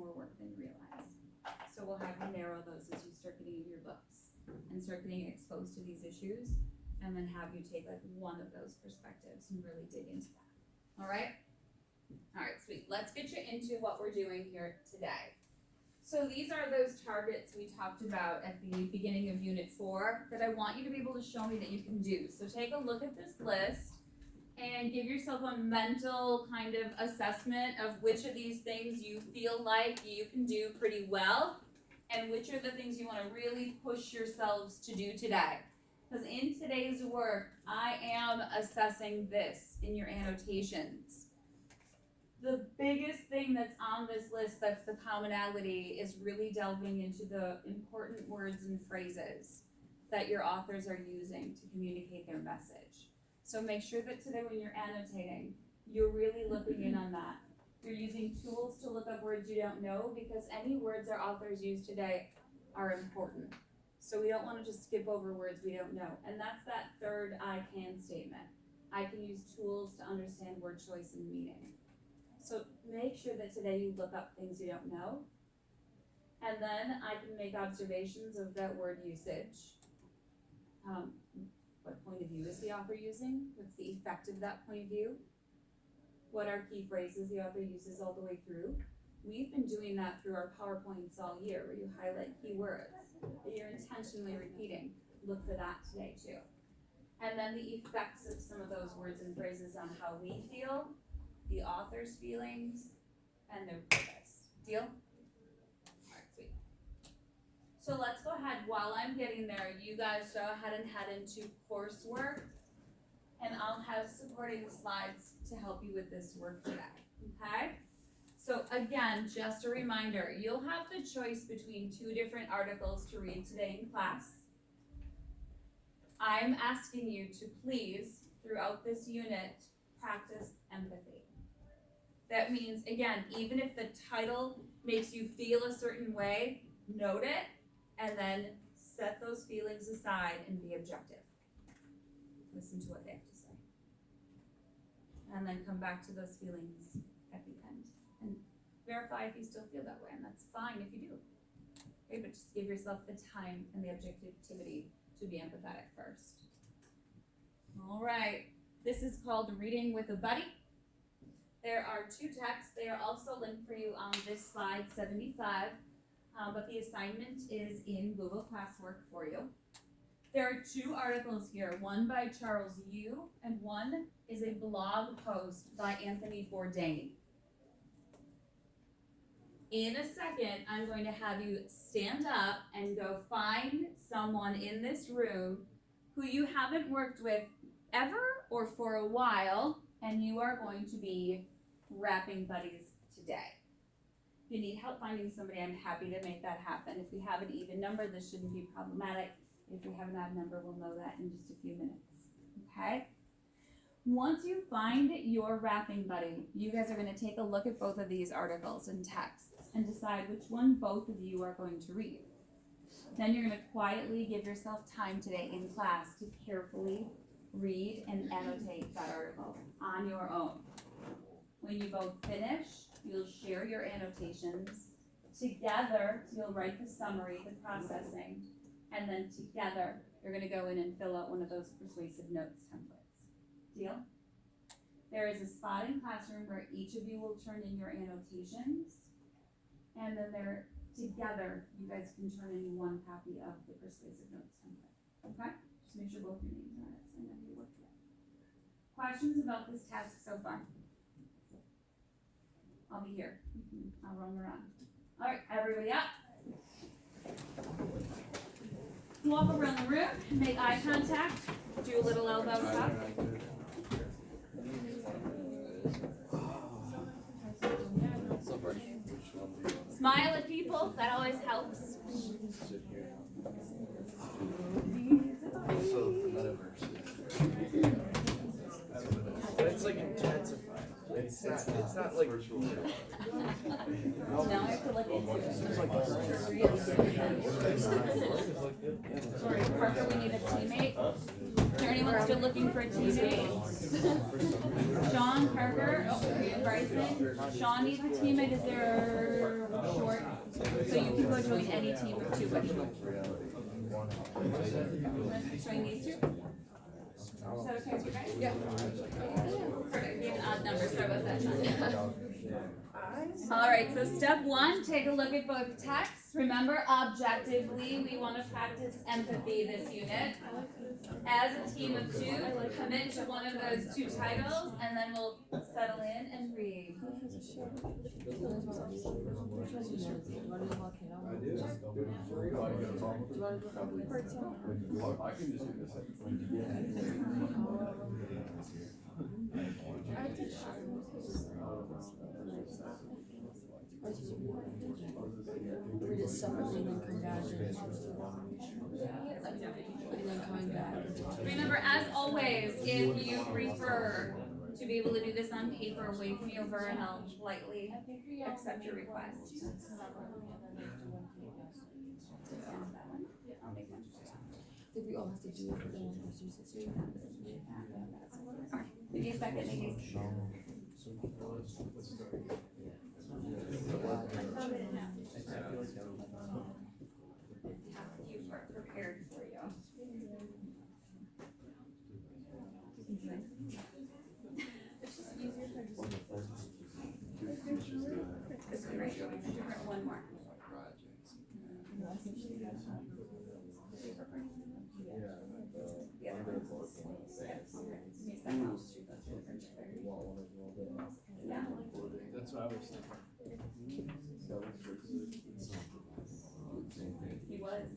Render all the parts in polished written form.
more work than you realize. So we'll have you narrow those as you start getting into your books and start getting exposed to these issues, and then have you take like one of those perspectives and really dig into that. All right? All right, sweet. Let's get you into what we're doing here today. So these are those targets we talked about at the beginning of Unit 4 that I want you to be able to show me that you can do. So take a look at this list and give yourself a mental kind of assessment of which of these things you feel like you can do pretty well, and which are the things you want to really push yourselves to do today. Because in today's work, I am assessing this in your annotations. The biggest thing that's on this list that's the commonality is really delving into the important words and phrases that your authors are using to communicate their message. So make sure that today when you're annotating, you're really looking in on that. You're using tools to look up words you don't know, because any words our authors use today are important. So we don't want to just skip over words we don't know. And that's that third I can statement. I can use tools to understand word choice and meaning. So make sure that today you look up things you don't know. And then I can make observations of that word usage. What point of view is the author using? What's the effect of that point of view? What are key phrases the author uses all the way through? We've been doing that through our PowerPoints all year, where you highlight key words that you're intentionally repeating. Look for that today too. And then the effects of some of those words and phrases on how we feel, the author's feelings, and their purpose. Deal? Alright, sweet. So let's go ahead, while I'm getting there, you guys go ahead and head into coursework, and I'll have supporting slides to help you with this work today, okay? So again, just a reminder, you'll have the choice between two different articles to read today in class. I'm asking you to please, throughout this unit, practice empathy. That means, again, even if the title makes you feel a certain way, note it, and then set those feelings aside and be objective. Listen to what they have to say. And then come back to those feelings at the end. And verify if you still feel that way, and that's fine if you do. Okay, but just give yourself the time and the objectivity to be empathetic first. All right, this is called Reading with a Buddy. There are two texts. They are also linked for you on this slide 75, but the assignment is in Google Classwork for you. There are two articles here, one by Charles Yu, and one is a blog post by Anthony Bourdain. In a second, I'm going to have you stand up and go find someone in this room who you haven't worked with ever or for a while, and you are going to be wrapping buddies today. If you need help finding somebody, I'm happy to make that happen. If we have an even number, this shouldn't be problematic. If we have an odd number, we'll know that in just a few minutes, okay? Once you find your wrapping buddy, you guys are going to take a look at both of these articles and texts and decide which one both of you are going to read. Then you're going to quietly give yourself time today in class to carefully read and annotate that article on your own. When you both finish, you'll share your annotations. Together, you'll write the summary, the processing, and then together, you're going to go in and fill out one of those persuasive notes templates. Deal? There is a spot in classroom where each of you will turn in your annotations, and then together, you guys can turn in one copy of the persuasive notes template. Okay? Just make sure both your names are on it, so I know you worked with it. Questions about this task so far? I'll be here. I'll roam around. All right, everybody up. Walk around the room, make eye contact, do a little elbow tap. Smile at people, that always helps. It's like intensified. It's not like virtual. Now I have to look into it. Sorry, Parker, we need a teammate. Is there anyone still looking for a teammate? Sean, Parker, and Bryson. Sean needs a teammate. Is there join any team of two, but join these two? Is that okay with you guys? Yeah. Perfect, we have an odd number, sorry about that. Alright, so step one, take a look at both texts. Remember, objectively, we want to practice empathy this unit. As a team of two, commit to one of those two titles, and then we'll settle in and read. Read it separately and then come back. And then coming back. Remember, as always, if you prefer to be able to do this on paper, wave me over and I'll politely accept your request. I think we all have to do it for the one person sits here. Give me a second, ladies. You are prepared for you. This one right here, one more. Yeah. That's what I was thinking. He was.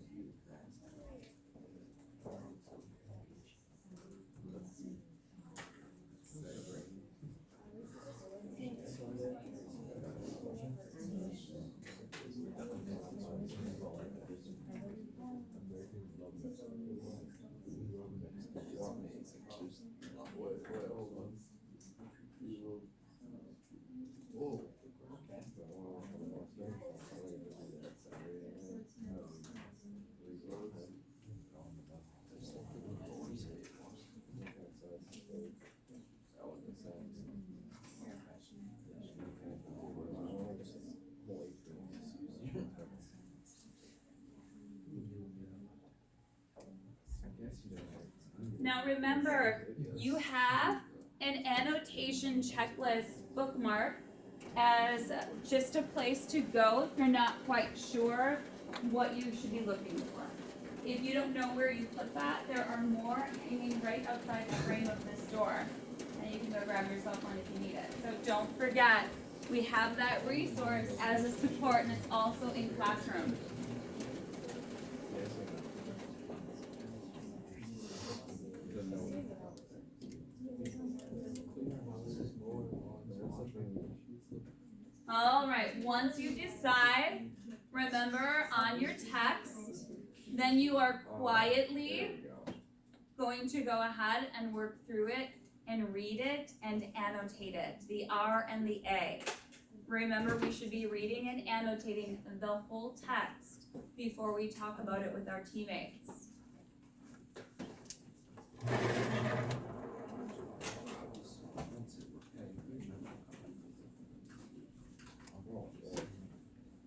Now remember, you have an annotation checklist bookmark as just a place to go if you're not quite sure what you should be looking for. If you don't know where you put that, there are more hanging right outside the frame of this door. And you can go grab yourself one if you need it. So don't forget, we have that resource as a support, and it's also in classroom. All right, once you decide, remember on your text, then you are quietly going to go ahead and work through it and read it and annotate it, the R and the A. Remember, we should be reading and annotating the whole text before we talk about it with our teammates.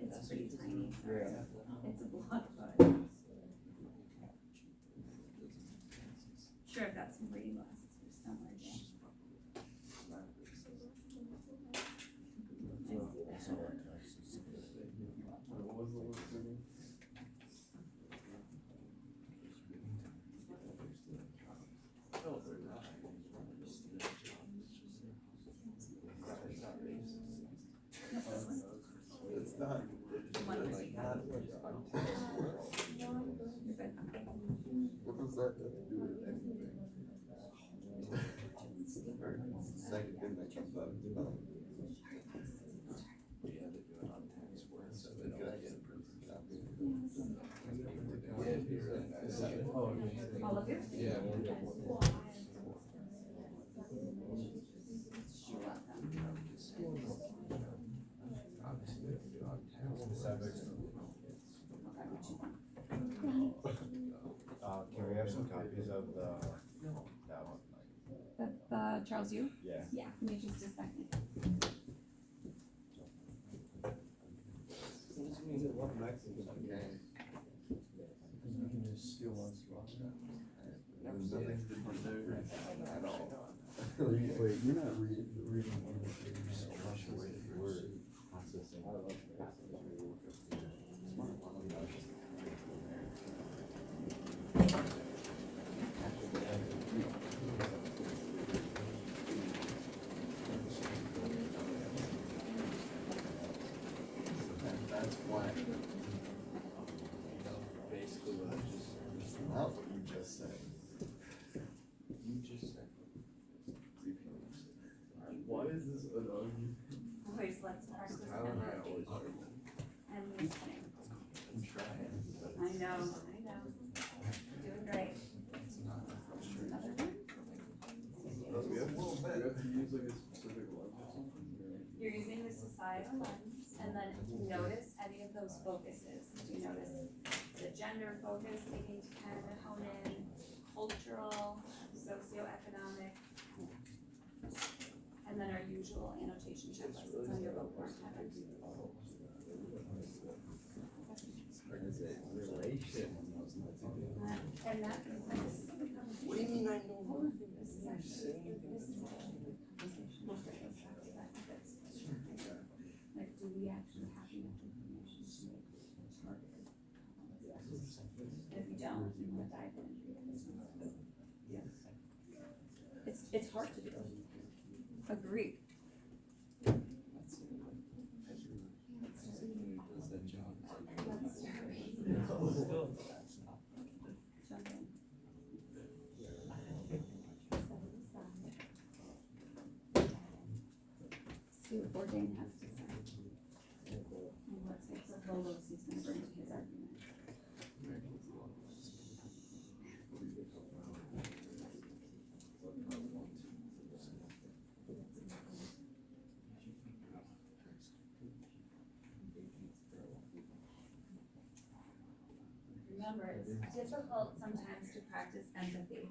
It's pretty tiny. It's a block. Sure, I've got some reading glasses somewhere. It's not. One more. What does that have to do with anything? Second thing that comes out of his mouth. We had to do it on text words, so they could get a printed copy. All of you? Yeah. Can we have some copies of that one? The Charles Yu? Yeah. Yeah, give me just a second. love Mexican. Okay. You can just steal one spot. There's nothing different there at all. Wait, you're not reading one of the pages. Word. Processing. I love That's why. basically what I just. Not what you just said. You just said. Why is this an argument? Always let's practice Tyler and I empathy always argue. and listening. I'm trying. but I know. Doing great. It's not that frustrating. Another one? We have to use like a specific lens or something. You're using the societal lens, and then notice any of those focuses. Do you notice the gender focus needing to kind of hone in, cultural, socioeconomic, and then our usual annotation checklist that's on your book board. Relation. And that, this is becoming. What do you mean I know? Hold on, this is actually, this is actually the conversation that goes back to that ethics question. Like, do we actually have enough information to make targeted policies? And if you don't, you wanna dive in and read it. It's hard to do. Agreed. Jump in. See what Bourdain has to say. And what types of logos he's gonna bring to his argument. Remember, it's difficult sometimes to practice empathy.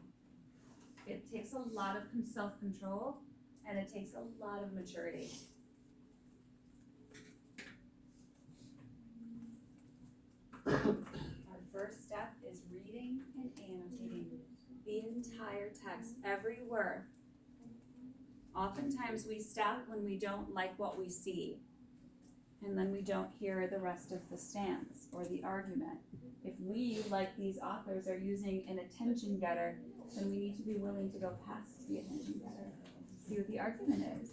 It takes a lot of self-control and it takes a lot of maturity. Our first step is reading and annotating the entire text, every word. Oftentimes we stop when we don't like what we see, and then we don't hear the rest of the stance or the argument. If we, like these authors, are using an attention getter, then we need to be willing to go past the attention getter, see what the argument is.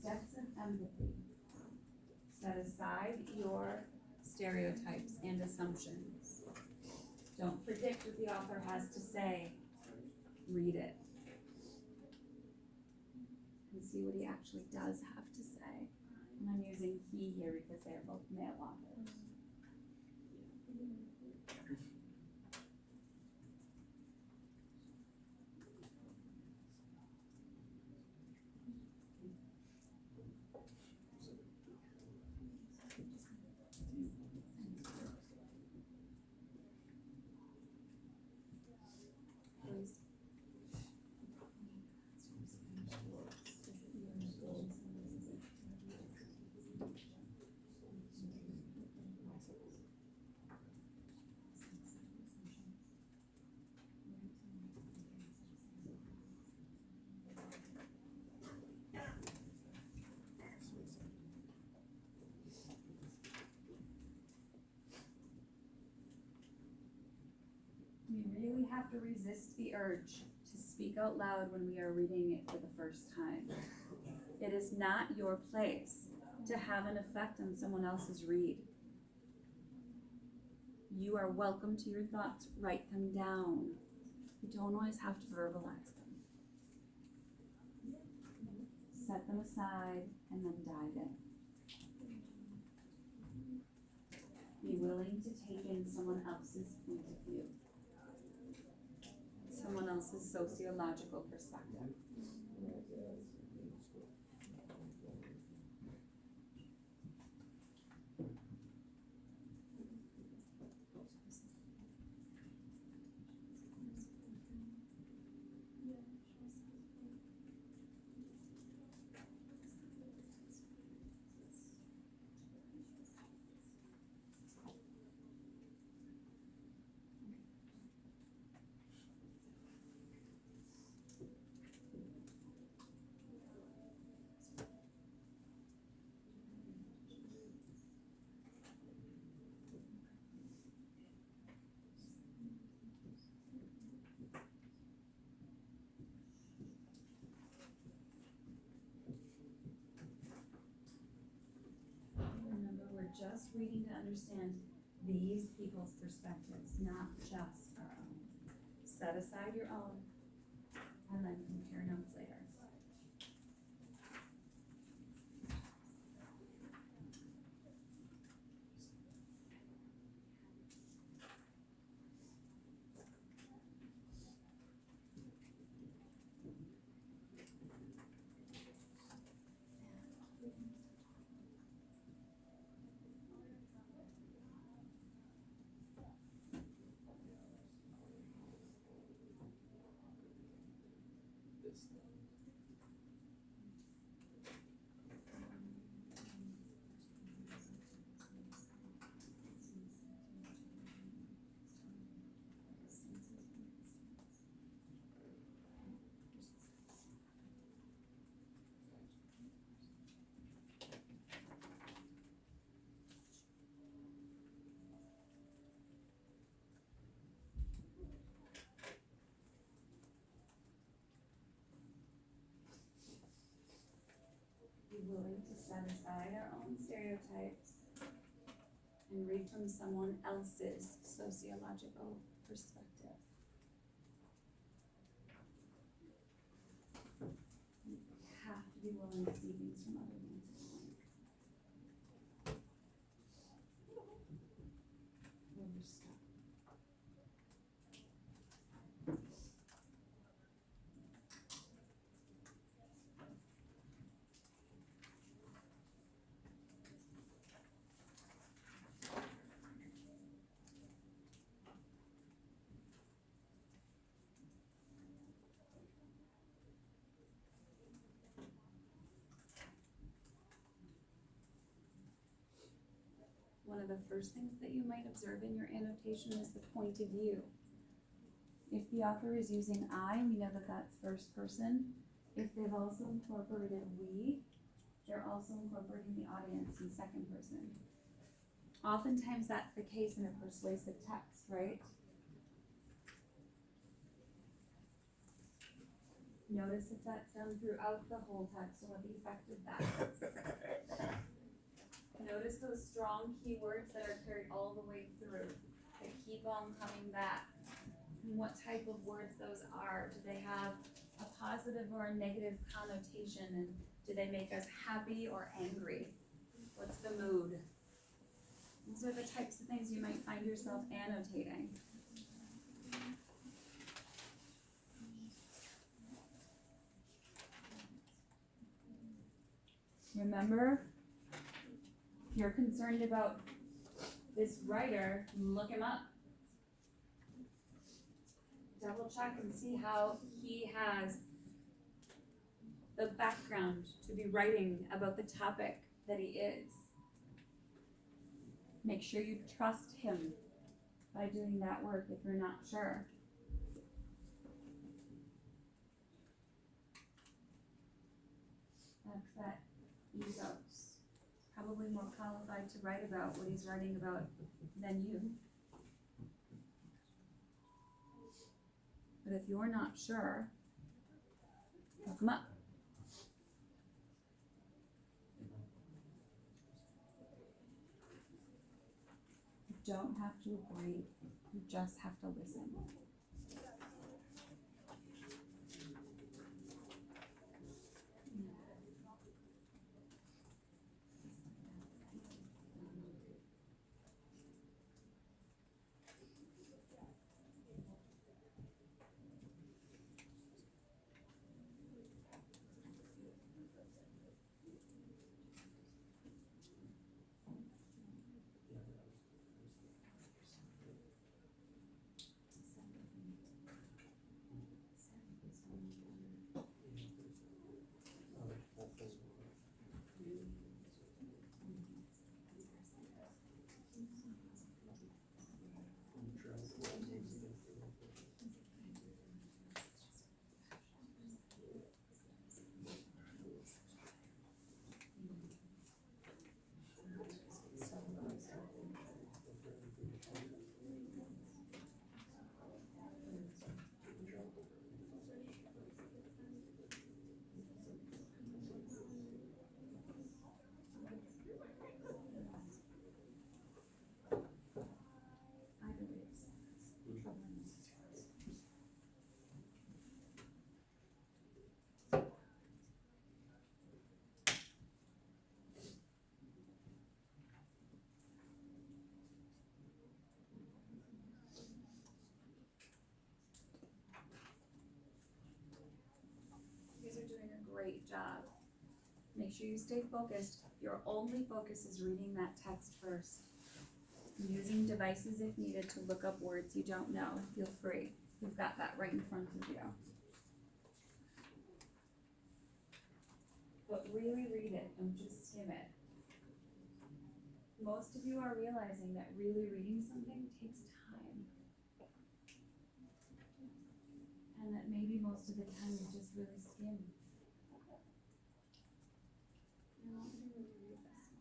Steps of empathy. Set aside your stereotypes and assumptions. Don't predict what the author has to say. Read it. And see what he actually does have to say. And I'm using he here because they are both male authors. Please. We really have to resist the urge to speak out loud when we are reading it for the first time. It is not your place to have an effect on someone else's read. You are welcome to your thoughts. Write them down. You don't always have to verbalize them. Set them aside and then dive in. Be willing to take in someone else's point of view, someone else's sociological perspective. reading to understand these people's perspectives, not just our own. Set aside your own, and then compare notes later. This. Be willing to set aside our own stereotypes and read from someone else's sociological perspective. You have to be willing to see things from other vantage points. Or we're stuck. One of the first things that you might observe in your annotation is the point of view. If the author is using I, we know that that's first person. If they've also incorporated we, they're also incorporating the audience in second person. Oftentimes that's the case in a persuasive text, right? Notice if that's done throughout the whole text and what the effect of that is. Notice those strong keywords that are carried all the way through, that keep on coming back. And what type of words those are. Do they have a positive or a negative connotation? And do they make us happy or angry? What's the mood? These are the types of things you might find yourself annotating. Remember, if you're concerned about this writer, look him up. Double check and see how he has the background to be writing about the topic that he is. Make sure you trust him by doing that work if you're not sure. That's that ethos. Probably more qualified to write about what he's writing about than you. But if you're not sure, look him up. You don't have to agree, you just have to listen. doing a great job. Make sure you stay focused. Your only focus is reading that text first. Using devices if needed to look up words you don't know. Feel free. You've got that right in front of you. But really read it, don't just skim it. Most of you are realizing that really reading something takes time. And that maybe most of the time you just really skim. I want you to really read this one.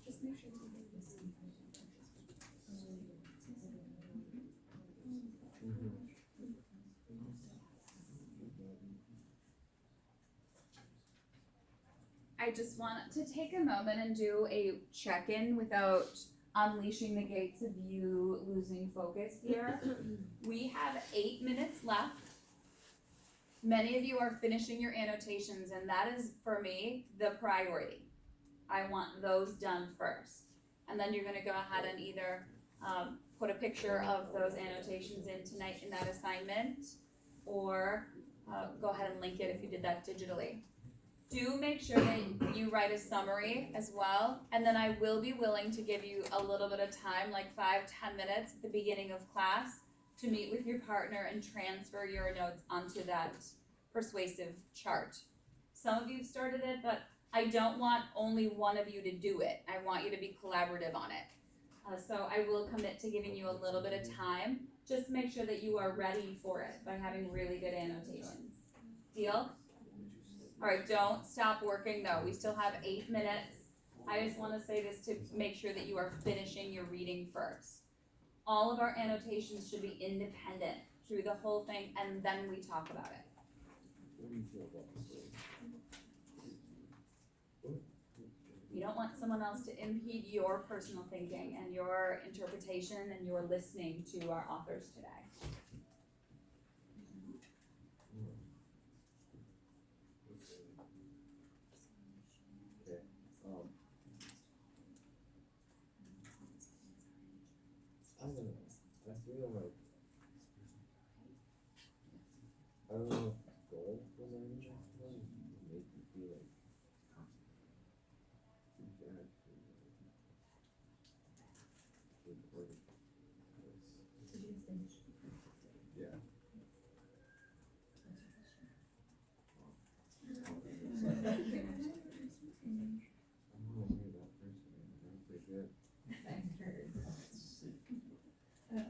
Just make sure you read this one. I just want to take a moment and do a check-in without unleashing the gates of you losing focus here. We have 8 minutes left. Many of you are finishing your annotations, and that is, for me, the priority. I want those done first. And then you're gonna go ahead and either put a picture of those annotations in tonight in that assignment, or go ahead and link it if you did that digitally. Do make sure that you write a summary as well, and then I will be willing to give you a little bit of time, like 5-10 minutes at the beginning of class, to meet with your partner and transfer your notes onto that persuasive chart. Some of you started it, but I don't want only one of you to do it. I want you to be collaborative on it. So I will commit to giving you a little bit of time. Just make sure that you are ready for it by having really good annotations. Deal? All right, don't stop working though. We still have 8 minutes. I just want to say this to make sure that you are finishing your reading first. All of our annotations should be independent through the whole thing, and then we talk about it. What do you feel about this? You don't want someone else to impede your personal thinking and your interpretation and your listening to our authors today. I don't know. I feel like I don't know if gold was any one make you feel like you can actually record it. Yeah. I'm gonna say that first one. That's pretty good. Yeah.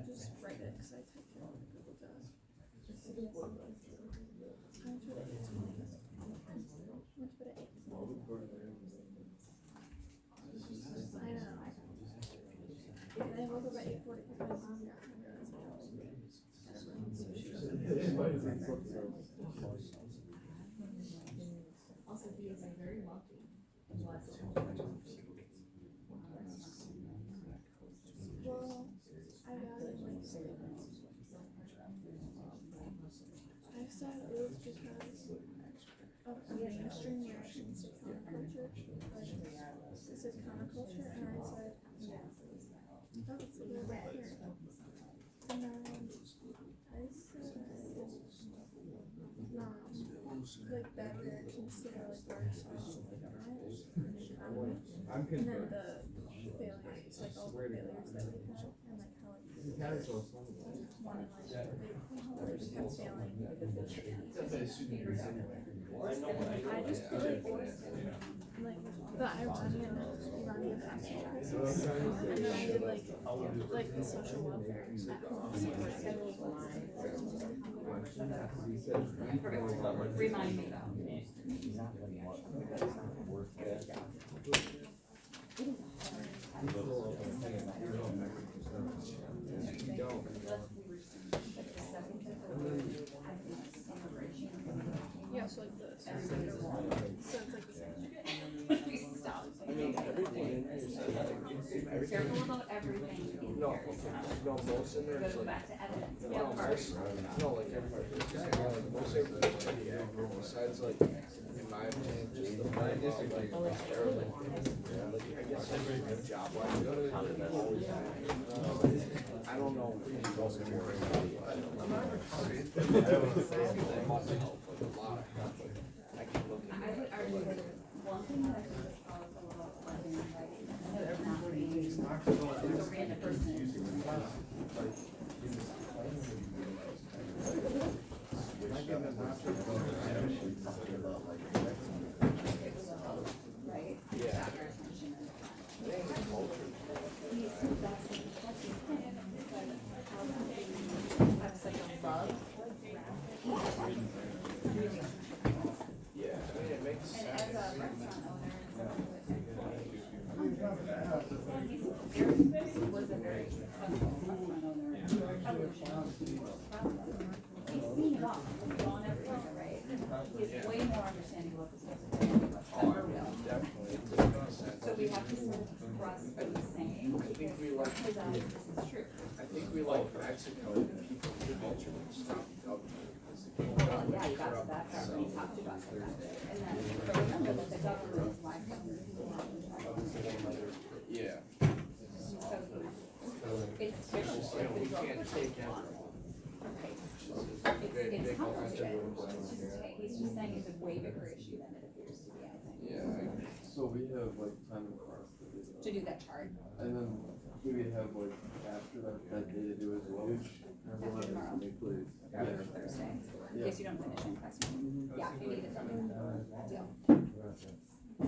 Just write it, cause I type it on Google Docs. Let's put it at 8. I know. And I woke up at 8:40 because my mom got hungry. I was like, Also, he is very wealthy. well, I value my statements. I said it was because of a mainstream reactions to counterculture. Like, it said counterculture, and I said, oh, it's a little right here. And then I said, like bad reactions to like large size of the government and the economy. I'm And then confused. the failures, like all the failures that we have, and like how like one and like they just kept failing because they I just feel like the Iranian hostage crisis, and then I did like the social welfare at home. Perfect. Remind me though. Yeah, so like this. So it's like the same. Stop. Everything. Careful about everything in No, here. no, most in there Go is like. back to evidence. No, Yeah, most, no, like most everything, yeah, besides like, in my opinion, just the fact that like, they're like, I guess like, job wise, I don't know. I'm not they must help with a lot of help, but I can look I at would argue that one thing that I think is powerful about funding and writing, instead of not being a random person. Right? Yeah. Got your attention and that's the perspective. Have such a love. yeah, I mean, it makes And sense. as a restaurant owner and someone who was a very successful restaurant owner, evolution. He's seen it all, he's gone everywhere, right? He is way more understanding of what this was than ever will. Definitely, it makes sense. So we have to sort of trust what he's saying, I think we like, his eyes, this is true. I think we like Mexico, people culture would stop government. Well, yeah, you got to that part when you talked about that. And then, but remember that the government is why some people have control. Yeah. So it's different. We can't take everything. It's complicated. He's just saying it's a way bigger issue than it appears to be, I think. Yeah, I agree. So we have like time and class to do To that. do that chart. And then do we have like after that day to do as well? After tomorrow. Yeah. Thursday, in Yeah. case you don't finish in class. Yeah, if you need it from me. Deal.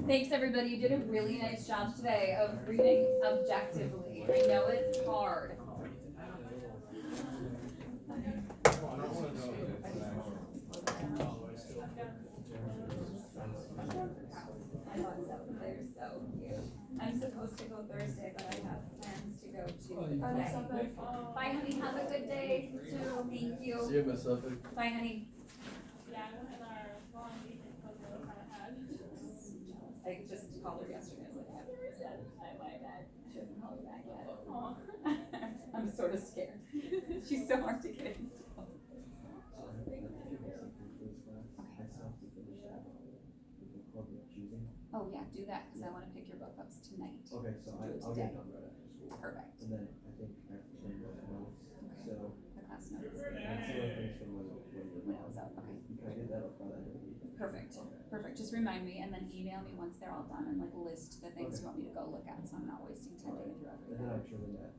Thanks, everybody. You did a really nice job today of reading objectively. I know it's hard. bus out there, so I'm supposed to go Thursday, but I have plans to go to today. Bye, honey, have a good day. Thank you. See you, Miss Suffolk. Bye, honey. Yeah, I went in our long weekend, so the other time I had. I just called her yesterday, I was like, I've never said hi, bye, Dad. She hasn't called me back yet. I'm sort of scared. She's so hard to get into. Oh yeah, do that, cause I wanna pick your book ups tonight. Okay, so Do it I'll get today. it done right after school. Perfect. And then I think after some of those notes, so The class notes. that's some of the things from when When I was out, okay. can I get that up by the end of the week? Perfect, perfect. Just remind me and then email me once they're all done and like list the things you want me to go look at, so I'm not wasting time digging through And everything. then I'm sure that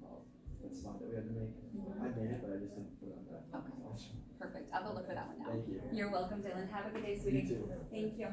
slide that we had to make, I made it, but I just didn't put it on that. Okay, perfect. I'll go look for that one now. Thank you. You're welcome, Dylan. Have a good day, You sweetie. too. Thank you.